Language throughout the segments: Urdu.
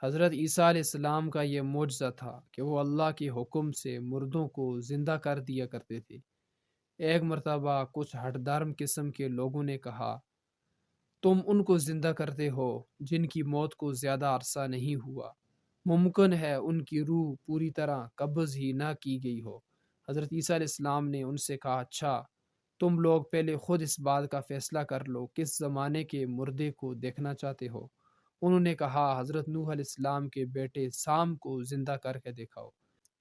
حضرت عیسیٰ علیہ السلام کا یہ معجزہ تھا کہ وہ اللہ کے حکم سے مردوں کو زندہ کر دیا کرتے تھے۔ ایک مرتبہ کچھ ہٹ درم قسم کے لوگوں نے کہا، تم ان کو زندہ کرتے ہو جن کی موت کو زیادہ عرصہ نہیں ہوا، ممکن ہے ان کی روح پوری طرح قبض ہی نہ کی گئی ہو۔ حضرت عیسیٰ علیہ السلام نے ان سے کہا، اچھا تم لوگ پہلے خود اس بات کا فیصلہ کر لو کس زمانے کے مردے کو دیکھنا چاہتے ہو۔ انہوں نے کہا، حضرت نوح علیہ السلام کے بیٹے سام کو زندہ کر کے دکھاؤ۔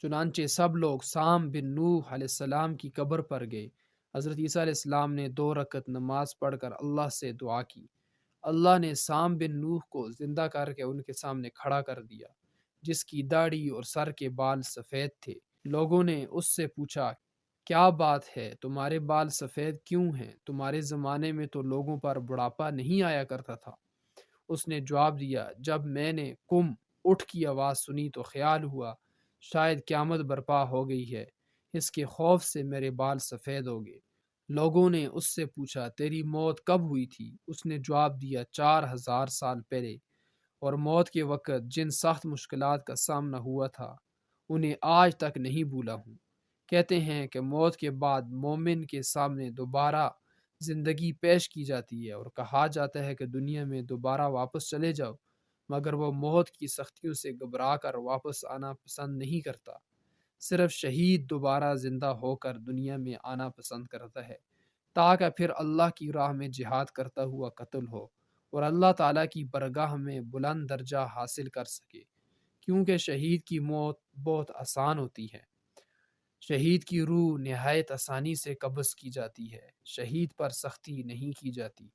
چنانچہ سب لوگ سام بن نوح علیہ السلام کی قبر پر گئے۔ حضرت عیسیٰ علیہ السلام نے 2 رکعت نماز پڑھ کر اللہ سے دعا کی۔ اللہ نے سام بن نوح کو زندہ کر کے ان کے سامنے کھڑا کر دیا، جس کی داڑھی اور سر کے بال سفید تھے۔ لوگوں نے اس سے پوچھا، کیا بات ہے، تمہارے بال سفید کیوں ہیں؟ تمہارے زمانے میں تو لوگوں پر بڑھاپا نہیں آیا کرتا تھا۔ اس نے جواب دیا، جب میں نے قم اٹھ کی آواز سنی تو خیال ہوا شاید قیامت برپا ہو گئی ہے، اس کے خوف سے میرے بال سفید ہو گئے۔ لوگوں نے اس سے پوچھا، تیری موت کب ہوئی تھی؟ اس نے جواب دیا، 4000 سال پہلے، اور موت کے وقت جن سخت مشکلات کا سامنا ہوا تھا انہیں آج تک نہیں بھولا ہوں۔ کہتے ہیں کہ موت کے بعد مومن کے سامنے دوبارہ زندگی پیش کی جاتی ہے اور کہا جاتا ہے کہ دنیا میں دوبارہ واپس چلے جاؤ، مگر وہ موت کی سختیوں سے گھبرا کر واپس آنا پسند نہیں کرتا۔ صرف شہید دوبارہ زندہ ہو کر دنیا میں آنا پسند کرتا ہے تاکہ پھر اللہ کی راہ میں جہاد کرتا ہوا قتل ہو اور اللہ تعالیٰ کی برگاہ میں بلند درجہ حاصل کر سکے، کیونکہ شہید کی موت بہت آسان ہوتی ہے۔ شہید کی روح نہایت آسانی سے قبض کی جاتی ہے، شہید پر سختی نہیں کی جاتی۔